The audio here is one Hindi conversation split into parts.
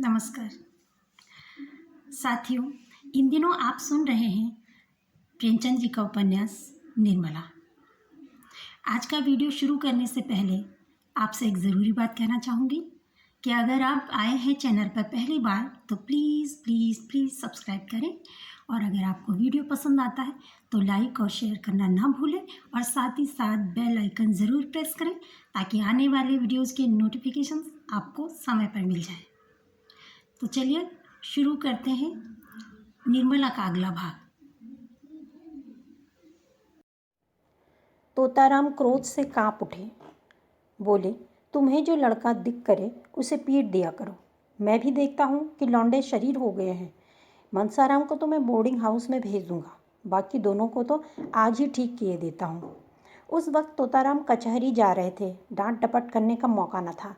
नमस्कार साथियों, इन दिनों आप सुन रहे हैं प्रेमचंद जी का उपन्यास निर्मला। आज का वीडियो शुरू करने से पहले आपसे एक ज़रूरी बात कहना चाहूँगी कि अगर आप आए हैं चैनल पर पहली बार तो प्लीज़ प्लीज़ प्लीज़ सब्सक्राइब करें, और अगर आपको वीडियो पसंद आता है तो लाइक और शेयर करना ना भूलें, और साथ ही साथ बेल आइकन ज़रूर प्रेस करें ताकि आने वाले वीडियोज़ के नोटिफिकेशंस आपको समय पर मिल जाए। तो चलिए शुरू करते हैं निर्मला का अगला भाग। तोताराम क्रोध से कांप उठे। बोले, तुम्हें जो लड़का दिख करे उसे पीट दिया करो। मैं भी देखता हूँ कि लौंडे शरीर हो गए हैं। मनसाराम को तो मैं बोर्डिंग हाउस में भेज दूंगा, बाकी दोनों को तो आज ही ठीक किए देता हूँ। उस वक्त तोताराम कचहरी जा रहे थे। डांट डपट करने का मौका न था,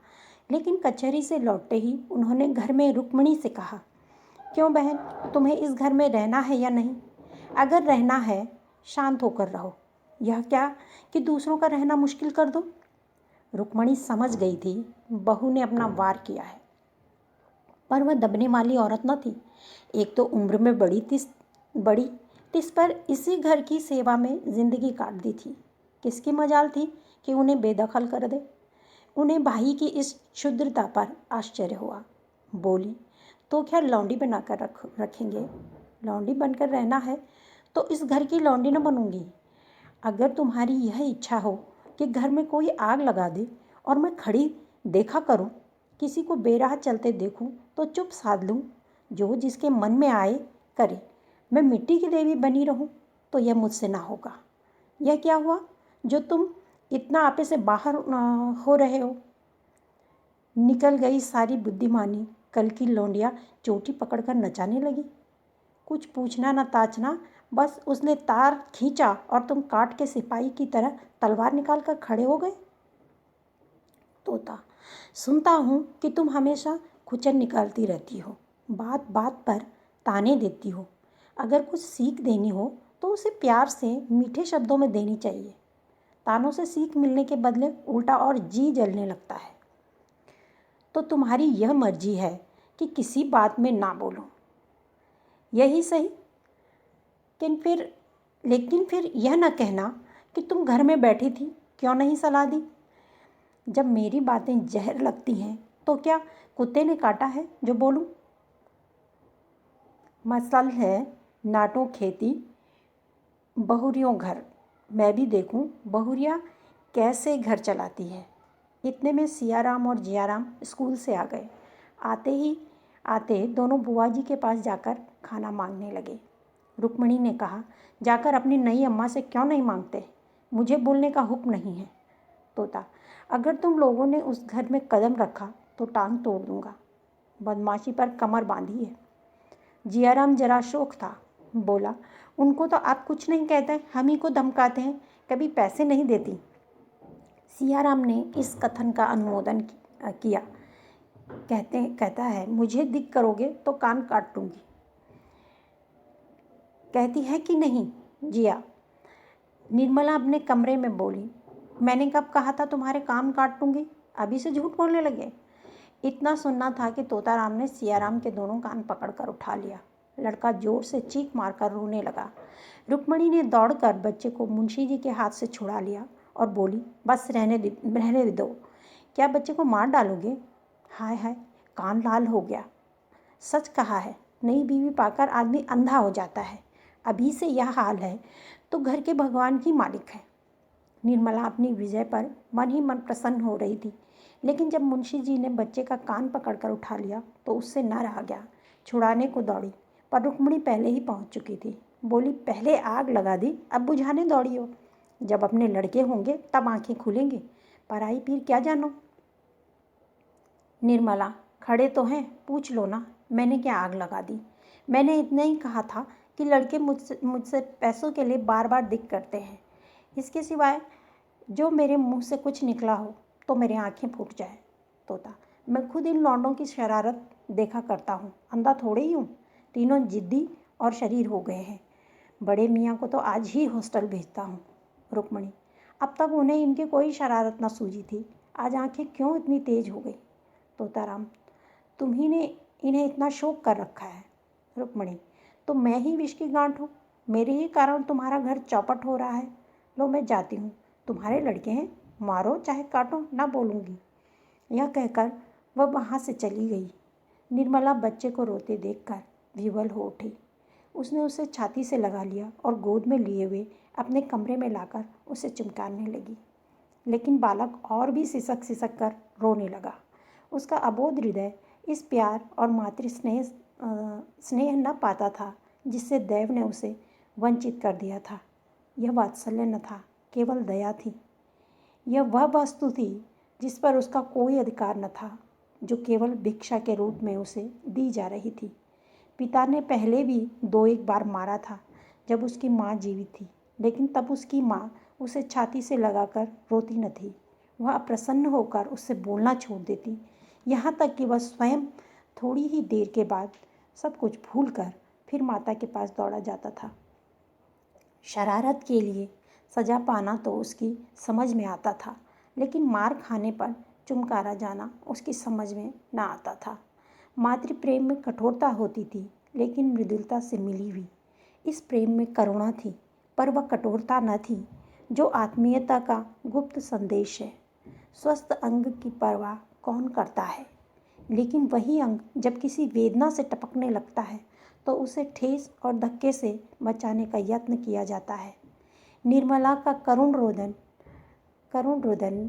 लेकिन कचहरी से लौटते ही उन्होंने घर में रुक्मणी से कहा, क्यों बहन, तुम्हें इस घर में रहना है या नहीं? अगर रहना है शांत होकर रहो, यह क्या कि दूसरों का रहना मुश्किल कर दो। रुक्मणी समझ गई थी बहू ने अपना वार किया है, पर वह दबने वाली औरत न थी। एक तो उम्र में बड़ी तिस पर इसी घर की सेवा में जिंदगी काट दी थी। किसकी मजाल थी कि उन्हें बेदखल कर दे। उन्हें भाई की इस क्षुद्रता पर आश्चर्य हुआ। बोली, तो क्या लौंडी बनाकर रखेंगे? लौंडी बनकर रहना है तो इस घर की लौंडी न बनूंगी। अगर तुम्हारी यह इच्छा हो कि घर में कोई आग लगा दे और मैं खड़ी देखा करूं, किसी को बेराह चलते देखूं तो चुप साध लूं, जो जिसके मन में आए करे, मैं मिट्टी की देवी बनी रहूं, तो यह मुझसे ना होगा। यह क्या हुआ जो तुम इतना आपे से बाहर हो रहे हो? निकल गई सारी बुद्धिमानी। कल की लौंडिया चोटी पकड़कर नचाने लगी। कुछ पूछना न ताचना, बस उसने तार खींचा और तुम काट के सिपाही की तरह तलवार निकाल कर खड़े हो गए। तोता, सुनता हूँ कि तुम हमेशा खुचर निकालती रहती हो, बात बात पर ताने देती हो। अगर कुछ सीख देनी हो तो उसे प्यार से मीठे शब्दों में देनी चाहिए। तानों से सीख मिलने के बदले उल्टा और जी जलने लगता है। तो तुम्हारी यह मर्जी है कि किसी बात में ना बोलो, यही सही। लेकिन फिर यह न कहना कि तुम घर में बैठी थी, क्यों नहीं सलाह दी? जब मेरी बातें जहर लगती हैं तो क्या कुत्ते ने काटा है जो बोलूं? मसल है नाटों खेती बहुरियों घर, मैं भी देखूं बहुरिया कैसे घर चलाती है। इतने में सियाराम और जियाराम स्कूल से आ गए। आते दोनों बुआ जी के पास जाकर खाना मांगने लगे। रुक्मणी ने कहा, जाकर अपनी नई अम्मा से क्यों नहीं मांगते? मुझे बोलने का हुक्म नहीं है। तोता, अगर तुम लोगों ने उस घर में कदम रखा तो टांग तोड़ दूंगा। बदमाशी पर कमर बांधी है। जियाराम जरा शौक था, बोला, उनको तो आप कुछ नहीं कहते, हम ही को धमकाते हैं, कभी पैसे नहीं देती। सियाराम ने इस कथन का अनुमोदन किया। कहता है, मुझे दिक करोगे तो कान काट दूंगी। कहती है कि नहीं जिया? निर्मला अपने कमरे में बोली, मैंने कब कहा था तुम्हारे कान काट दूंगी? अभी से झूठ बोलने लगे। इतना सुनना था कि तोताराम ने सियाराम के दोनों कान पकड़कर उठा लिया। लड़का जोर से चीख मारकर रोने लगा। रुक्मणी ने दौड़कर बच्चे को मुंशी जी के हाथ से छुड़ा लिया और बोली, बस रहने दो। क्या बच्चे को मार डालोगे? हाय हाय, कान लाल हो गया। सच कहा है, नई बीवी पाकर आदमी अंधा हो जाता है। अभी से यह हाल है तो घर के भगवान ही मालिक है। निर्मला अपनी विजय पर मन ही मन प्रसन्न हो रही थी, लेकिन जब मुंशी जी ने बच्चे का कान पकड़कर उठा लिया तो उससे न रहा गया। छुड़ाने को दौड़ी, पर रुक्मणी पहले ही पहुंच चुकी थी। बोली, पहले आग लगा दी, अब बुझाने दौड़ी हो। जब अपने लड़के होंगे तब आंखें खुलेंगी, पराई पीर क्या जानो। निर्मला, खड़े तो हैं, पूछ लो ना, मैंने क्या आग लगा दी? मैंने इतना ही कहा था कि लड़के मुझसे पैसों के लिए बार बार दिक करते हैं। इसके सिवाय जो मेरे मुंह से कुछ निकला हो तो मेरी आंखें फूट जाए। तोता, मैं खुद इन लौंडों की शरारत देखा करता हूँ, अंधा थोड़े ही हूँ। तीनों जिद्दी और शरीर हो गए हैं। बड़े मियाँ को तो आज ही हॉस्टल भेजता हूँ। रुक्मणी, अब तक उन्हें इनकी कोई शरारत न सूझी थी, आज आंखें क्यों इतनी तेज हो गई? तोताराम, तुम्ही ने इन्हें इतना शौक कर रखा है। रुक्मिणी, तो मैं ही विष की गांठ हूँ, मेरे ही कारण तुम्हारा घर चौपट हो रहा है। लो मैं जाती हूँ, तुम्हारे लड़के हैं, मारो चाहे काटो, ना बोलूँगी। यह कहकर वह वहाँ से चली गई। निर्मला बच्चे को रोते देखकर विवल हो उठी। उसने उसे छाती से लगा लिया और गोद में लिए हुए अपने कमरे में लाकर उसे चुमकाने लगी। लेकिन बालक और भी सिसक सिसक कर रोने लगा। उसका अबोध हृदय इस प्यार और मातृ स्नेह न पाता था जिससे दैव ने उसे वंचित कर दिया था। यह वात्सल्य न था, केवल दया थी। यह वह वस्तु थी जिस पर उसका कोई अधिकार न था, जो केवल भिक्षा के रूप में उसे दी जा रही थी। पिता ने पहले भी 2-1 बार मारा था जब उसकी माँ जीवित थी, लेकिन तब उसकी माँ उसे छाती से लगाकर रोती न थी। वह अप्रसन्न होकर उससे बोलना छोड़ देती, यहाँ तक कि वह स्वयं थोड़ी ही देर के बाद सब कुछ भूलकर फिर माता के पास दौड़ा जाता था। शरारत के लिए सजा पाना तो उसकी समझ में आता था, लेकिन मार खाने पर चुमकारा जाना उसकी समझ में न आता था। मातृ प्रेम में कठोरता होती थी, लेकिन मृदुलता से मिली हुई। इस प्रेम में करुणा थी, पर वह कठोरता न थी जो आत्मीयता का गुप्त संदेश है। स्वस्थ अंग की परवाह कौन करता है, लेकिन वही अंग जब किसी वेदना से टपकने लगता है तो उसे ठेस और धक्के से बचाने का यत्न किया जाता है। निर्मला का करुण रोदन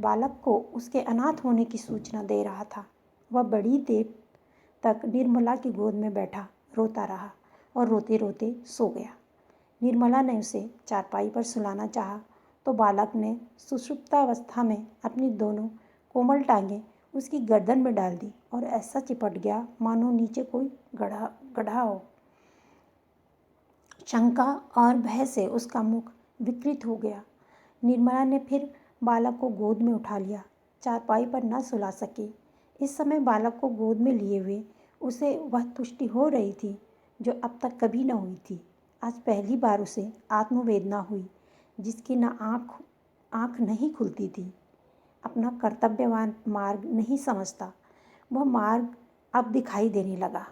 बालक को उसके अनाथ होने की सूचना दे रहा था। वह बड़ी देर तक निर्मला की गोद में बैठा रोता रहा और रोते रोते सो गया। निर्मला ने उसे चारपाई पर सुलाना चाहा तो बालक ने सुषुप्तावस्था में अपनी दोनों कोमल टांगें उसकी गर्दन में डाल दी और ऐसा चिपट गया मानो नीचे कोई गड्ढा हो। शंका और भय से उसका मुख विकृत हो गया। निर्मला ने फिर बालक को गोद में उठा लिया। चारपाई पर न सुला सकी। इस समय बालक को गोद में लिए हुए उसे वह तुष्टि हो रही थी जो अब तक कभी न हुई थी। आज पहली बार उसे आत्मवेदना हुई जिसकी न आँख नहीं खुलती थी। अपना कर्तव्यवान मार्ग नहीं समझता, वह मार्ग अब दिखाई देने लगा।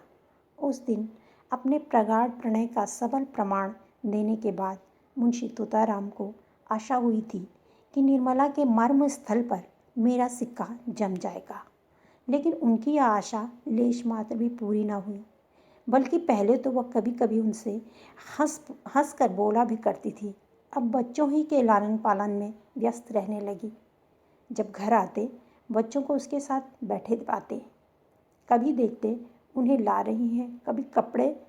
उस दिन अपने प्रगाढ़ प्रणय का सबल प्रमाण देने के बाद मुंशी तोताराम को आशा हुई थी कि निर्मला के मर्म स्थल पर मेरा सिक्का जम जाएगा, लेकिन उनकी यह आशा लेश मात्र भी पूरी न हुई। बल्कि पहले तो वह कभी कभी उनसे हंस कर बोला भी करती थी। अब बच्चों ही के लालन पालन में व्यस्त रहने लगी। जब घर आते बच्चों को उसके साथ बैठे पाते, कभी देखते उन्हें ला रही हैं, कभी कपड़े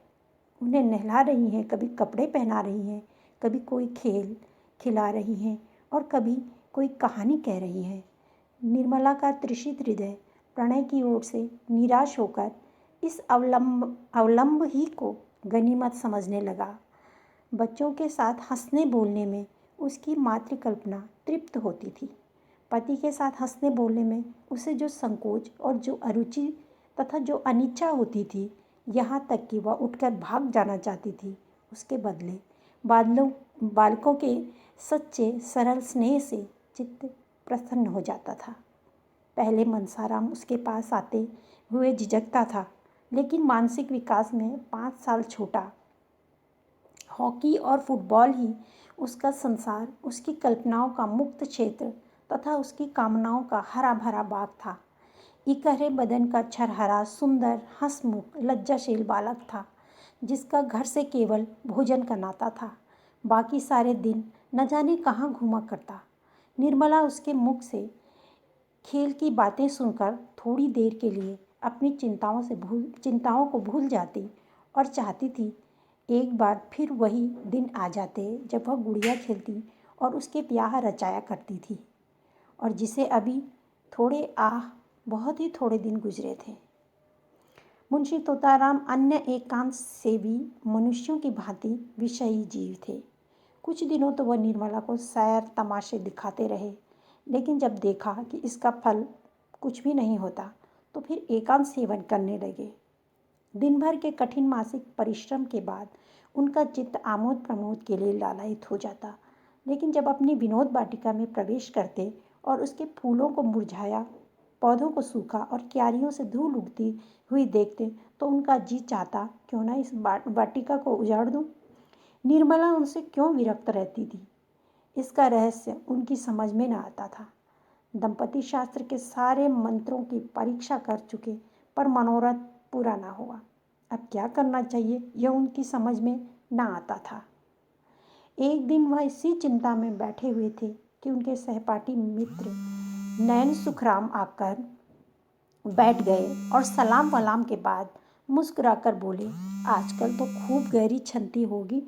उन्हें नहला रही हैं, कभी कपड़े पहना रही हैं, कभी कोई खेल खिला रही हैं और कभी कोई कहानी कह रही हैं। निर्मला का तृषित हृदय प्रणय की ओर से निराश होकर इस अवलंब ही को गनीमत समझने लगा। बच्चों के साथ हंसने बोलने में उसकी मातृकल्पना तृप्त होती थी। पति के साथ हंसने बोलने में उसे जो संकोच और जो अरुचि तथा जो अनिच्छा होती थी, यहाँ तक कि वह उठकर भाग जाना चाहती थी, उसके बदले बालकों के सच्चे सरल स्नेह से चित्त प्रसन्न हो जाता था। पहले मनसाराम उसके पास आते हुए झिझकता था, लेकिन मानसिक विकास में 5 साल छोटा। हॉकी और फुटबॉल ही उसका संसार, उसकी कल्पनाओं का मुक्त क्षेत्र तथा उसकी कामनाओं का हरा भरा बाग था। इकहरे बदन का छरहरा, सुंदर, हंसमुख, लज्जाशील बालक था, जिसका घर से केवल भोजन का नाता था। बाकी सारे दिन न जाने कहाँ घूमा करता। निर्मला उसके मुख से खेल की बातें सुनकर थोड़ी देर के लिए अपनी चिंताओं को भूल जाती और चाहती थी एक बार फिर वही दिन आ जाते जब वह गुड़िया खेलती और उसके ब्याह रचाया करती थी, और जिसे अभी बहुत ही थोड़े दिन गुजरे थे। मुंशी तोताराम अन्य एकांत सेवी मनुष्यों की भांति विषयी जीव थे। कुछ दिनों तो वह निर्मला को सैर तमाशे दिखाते रहे, लेकिन जब देखा कि इसका फल कुछ भी नहीं होता तो फिर एकांत सेवन करने लगे। दिन भर के कठिन मानसिक परिश्रम के बाद उनका चित्त आमोद प्रमोद के लिए लालायित हो जाता, लेकिन जब अपनी विनोद वाटिका में प्रवेश करते और उसके फूलों को मुरझाया पौधों को सूखा और क्यारियों से धूल उड़ती हुई देखते तो उनका जी चाहता क्यों ना इस वाटिका को उजाड़ दूं। निर्मला उनसे क्यों विरक्त रहती थी, इसका रहस्य उनकी समझ में न आता था। दंपति शास्त्र के सारे मंत्रों की परीक्षा कर चुके, पर मनोरथ पूरा ना हुआ। अब क्या करना चाहिए यह उनकी समझ में न आता था। एक दिन वह इसी चिंता में बैठे हुए थे कि उनके सहपाठी मित्र नयन सुखराम आकर बैठ गए और सलाम वलाम के बाद मुस्कुराकर बोले, आजकल तो खूब गहरी छंती होगी